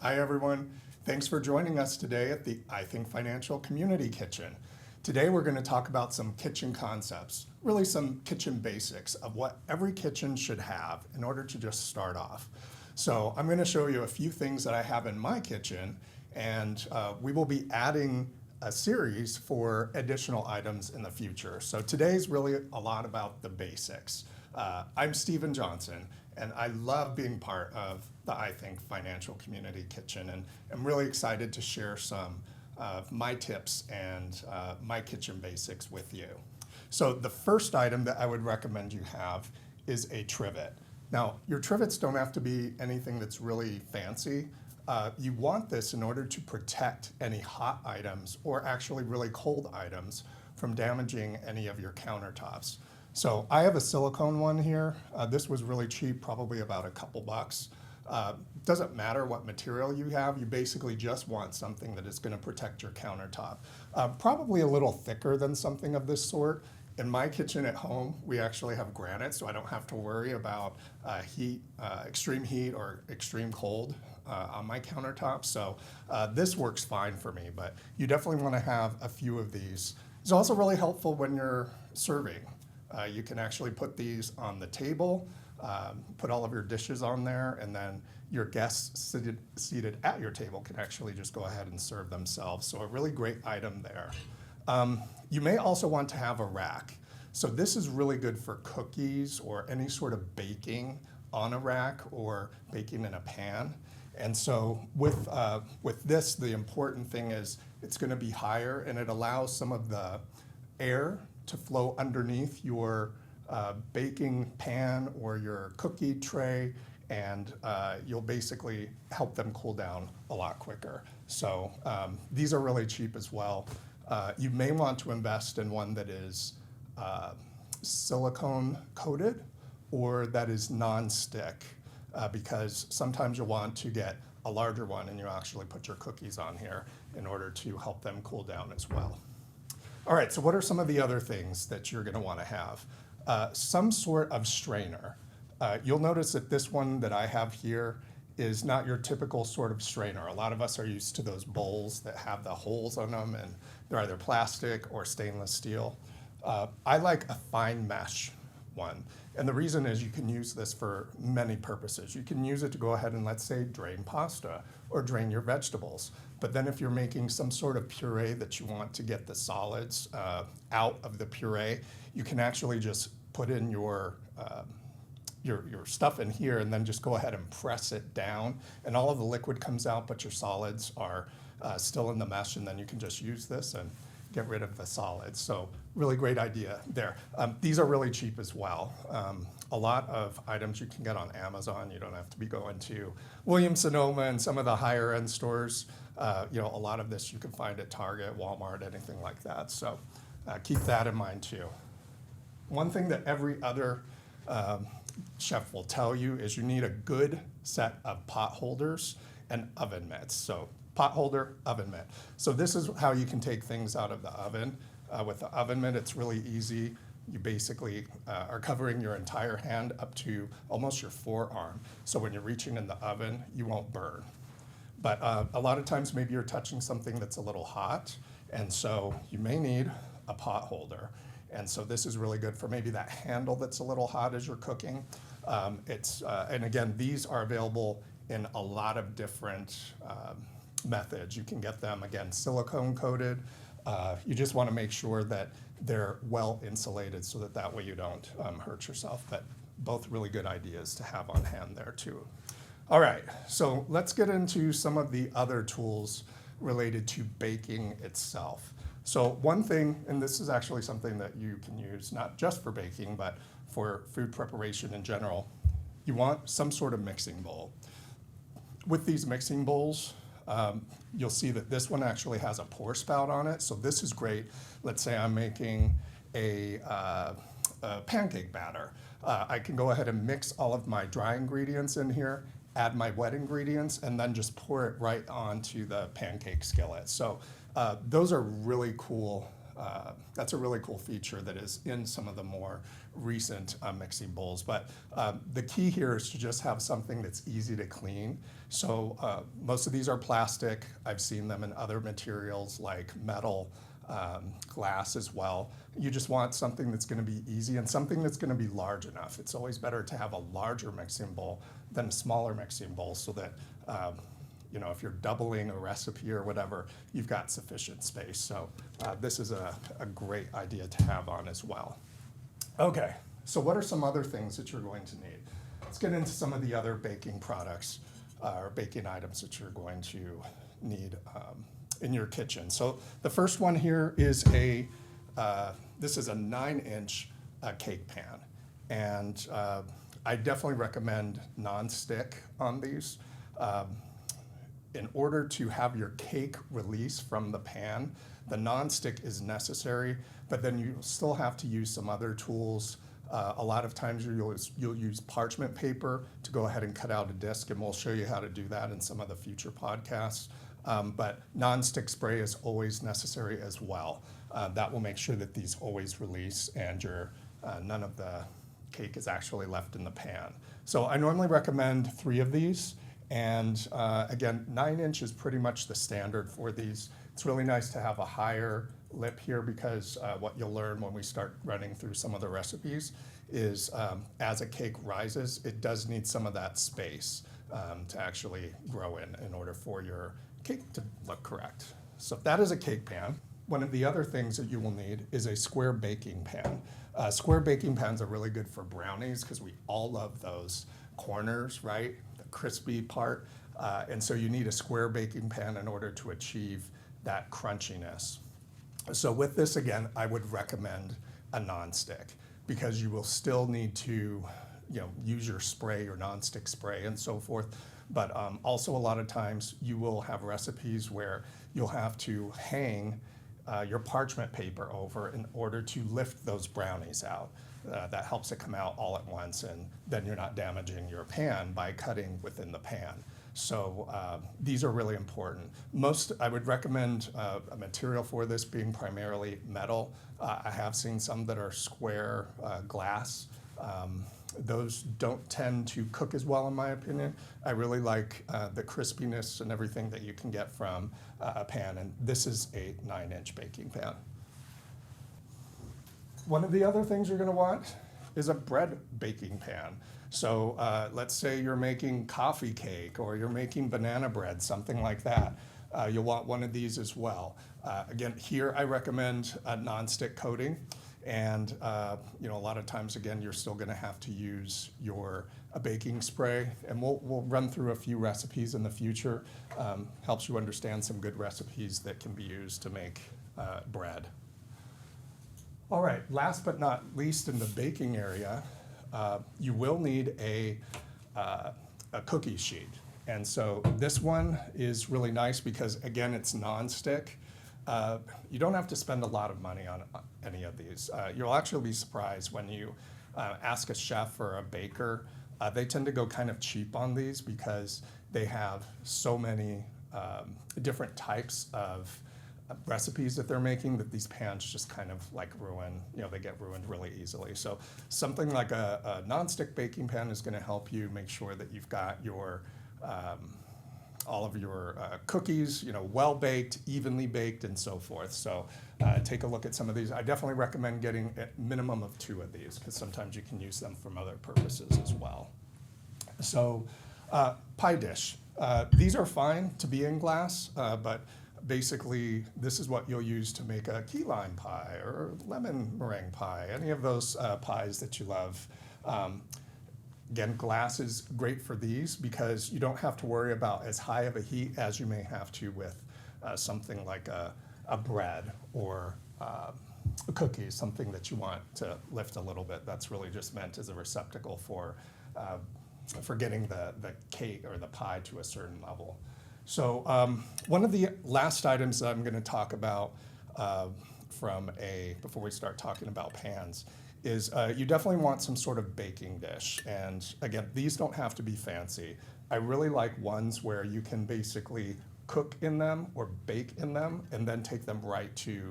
Hi everyone, thanks for joining us today at the I Think Financial Community Kitchen. Today we're going to talk about some kitchen concepts, really some kitchen basics of what every kitchen should have in order to just start off. So I'm going to show you a few things that I have in my kitchen, and we will be adding a series for additional items in the future. So today's really a lot about the basics. I'm Stephen Johnson, and I love being part of the I Think Financial Community Kitchen, and I'm really excited to share some of my tips and my kitchen basics with you. So the first item that I would recommend you have is a trivet. Now, your trivets don't have to be anything that's really fancy. You want this in order to protect any hot items or actually really cold items from damaging any of your countertops. So I have a silicone one here. This was really cheap, probably about a couple bucks. Doesn't matter what material you have, you basically just want something that is going to protect your countertop. Probably a little thicker than something of this sort. In my kitchen at home, we actually have granite, so I don't have to worry about extreme heat or extreme cold on my countertop. So this works fine for me, but you definitely want to have a few of these. It's also really helpful when you're serving. You can actually put these on the table, put all of your dishes on there, and then your guests seated at your table can actually just go ahead and serve themselves. So a really great item there. You may also want to have a rack. So this is really good for cookies or any sort of baking on a rack or baking in a pan. And so with this, the important thing is it's going to be higher, and it allows some of the air to flow underneath your baking pan or your cookie tray, and you'll basically help them cool down a lot quicker. So these are really cheap as well. You may want to invest in one that is silicone coated or that is non-stick, because sometimes you'll want to get a larger one and you actually put your cookies on here in order to help them cool down as well. All right, so what are some of the other things that you're going to want to have? Some sort of strainer. You'll notice that this one that I have here is not your typical sort of strainer. A lot of us are used to those bowls that have the holes on them, and they're either plastic or stainless steel. I like a fine mesh one. And the reason is you can use this for many purposes. You can use it to go ahead and, let's say, drain pasta or drain your vegetables. But then if you're making some sort of puree that you want to get the solids out of the puree, you can actually just put in your stuff in here and then just go ahead and press it down, and all of the liquid comes out, but your solids are still in the mesh, and then you can just use this and get rid of the solids. So really great idea there. These are really cheap as well. A lot of items you can get on Amazon. You don't have to be going to Williams-Sonoma and some of the higher end stores. A lot of this you can find at Target, Walmart, anything like that. So keep that in mind too. One thing that every other chef will tell you is you need a good set of pot holders and oven mitts. So pot holder, oven mitt. So this is how you can take things out of the oven. With the oven mitt, it's really easy. You basically are covering your entire hand up to almost your forearm. So when you're reaching in the oven, you won't burn. But a lot of times maybe you're touching something that's a little hot, and so you may need a pot holder. And so this is really good for maybe that handle that's a little hot as you're cooking. And again, these are available in a lot of different methods. You can get them, again, silicone coated. You just want to make sure that they're well insulated so that way you don't hurt yourself. But both really good ideas to have on hand there too. All right, so let's get into some of the other tools related to baking itself. So one thing, and this is actually something that you can use not just for baking, but for food preparation in general, you want some sort of mixing bowl. With these mixing bowls, you'll see that this one actually has a pour spout on it. So this is great. Let's say I'm making a pancake batter. I can go ahead and mix all of my dry ingredients in here, add my wet ingredients, and then just pour it right onto the pancake skillet. So those are really cool That's a really cool feature that is in some of the more recent mixing bowls. But the key here is to just have something that's easy to clean. So most of these are plastic. I've seen them in other materials like metal, glass as well. You just want something that's going to be easy and something that's going to be large enough. It's always better to have a larger mixing bowl than a smaller mixing bowl so that if you're doubling a recipe or whatever, you've got sufficient space. So this is a great idea to have on as well. Okay, so what are some other things that you're going to need? Let's get into some of the other baking products or baking items that you're going to need in your kitchen. So the first one here is this is a 9-inch cake pan. And I definitely recommend non-stick on these. In order to have your cake release from the pan, the non-stick is necessary, but then you still have to use some other tools. A lot of times you'll use parchment paper to go ahead and cut out a disc, and we'll show you how to do that in some of the future podcasts. But non-stick spray is always necessary as well. That will make sure that these always release and none of the cake is actually left in the pan. So I normally recommend 3 of these. And again, 9-inch is pretty much the standard for these. It's really nice to have a higher lip here because what you'll learn when we start running through some of the recipes is as a cake rises, it does need some of that space to actually grow in order for your cake to look correct. So that is a cake pan. One of the other things that you will need is a square baking pan. Square baking pans are really good for brownies because we all love those corners, right? The crispy part. And so you need a square baking pan in order to achieve that crunchiness. So with this, again, I would recommend a non-stick because you will still need to use your spray, your non-stick spray and so forth. But also a lot of times you will have recipes where you'll have to hang your parchment paper over in order to lift those brownies out. That helps it come out all at once, and then you're not damaging your pan by cutting within the pan. So these are really important. I would recommend a material for this being primarily metal. I have seen some that are square glass. Those don't tend to cook as well in my opinion. I really like the crispiness and everything that you can get from a pan, and this is a 9-inch baking pan. One of the other things you're going to want is a bread baking pan. So let's say you're making coffee cake or you're making banana bread, something like that. You'll want one of these as well. Again, here I recommend a non-stick coating. And a lot of times, again, you're still going to have to use a baking spray. And we'll run through a few recipes in the future. Helps you understand some good recipes that can be used to make bread. All right, last but not least in the baking area, you will need a cookie sheet. And so this one is really nice because, again, it's non-stick. You don't have to spend a lot of money on any of these. You'll actually be surprised when you ask a chef or a baker. They tend to go kind of cheap on these because they have so many different types of recipes that they're making that these pans just kind of like ruin, they get ruined really easily. So something like a non-stick baking pan is going to help you make sure that you've got your all of your cookies, well baked, evenly baked, and so forth. So take a look at some of these. I definitely recommend getting a minimum of 2 of these because sometimes you can use them from other purposes as well. So pie dish. These are fine to be in glass, but basically this is what you'll use to make a key lime pie or lemon meringue pie, any of those pies that you love. Again, glass is great for these because you don't have to worry about as high of a heat as you may have to with something like a bread or a cookie, something that you want to lift a little bit. That's really just meant as a receptacle for getting the cake or the pie to a certain level. So one of the last items that I'm going to talk about before we start talking about pans is you definitely want some sort of baking dish. And again, these don't have to be fancy. I really like ones where you can basically cook in them or bake in them and then take them right to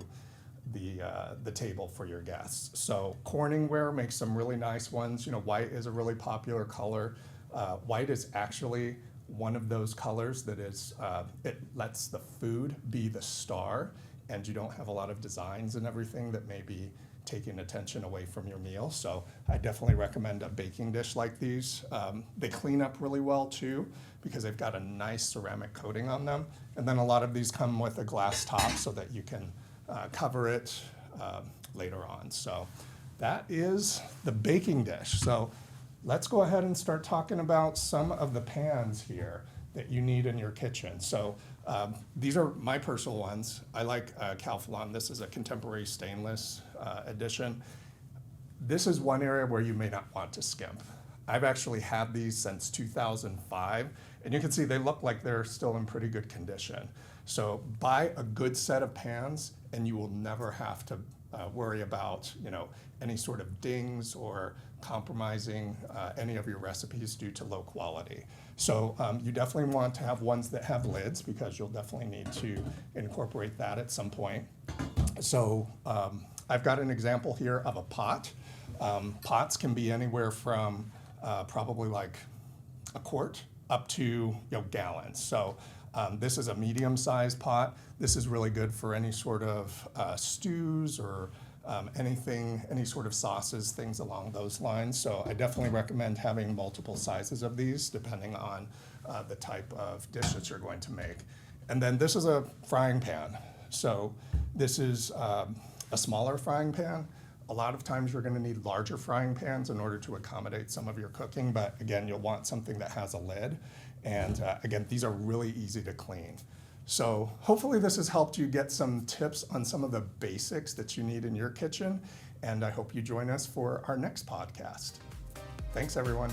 the table for your guests. So Corningware makes some really nice ones. You know, white is a really popular color. White is actually one of those colors that is, it lets the food be the star, and you don't have a lot of designs and everything that may be taking attention away from your meal. So I definitely recommend a baking dish like these. They clean up really well too, because they've got a nice ceramic coating on them. And then a lot of these come with a glass top so that you can cover it later on. So that is the baking dish. So let's go ahead and start talking about some of the pans here that you need in your kitchen. So these are my personal ones. I like Calphalon. This is a contemporary stainless edition. This is one area where you may not want to skimp. I've actually had these since 2005, and you can see they look like they're still in pretty good condition. So buy a good set of pans, and you will never have to worry about, you know, any sort of dings or compromising any of your recipes due to low quality. So you definitely want to have ones that have lids, because you'll definitely need to incorporate that at some point. So I've got an example here of a pot. Pots can be anywhere from probably like a quart up to, you know, gallons. So this is a medium-sized pot. This is really good for any sort of stews or anything, any sort of sauces, things along those lines. So I definitely recommend having multiple sizes of these depending on the type of dish that you're going to make. And then this is a frying pan. So this is a smaller frying pan. A lot of times you're going to need larger frying pans in order to accommodate some of your cooking, but again, you'll want something that has a lid. And again, these are really easy to clean. So hopefully this has helped you get some tips on some of the basics that you need in your kitchen, and I hope you join us for our next podcast. Thanks, everyone.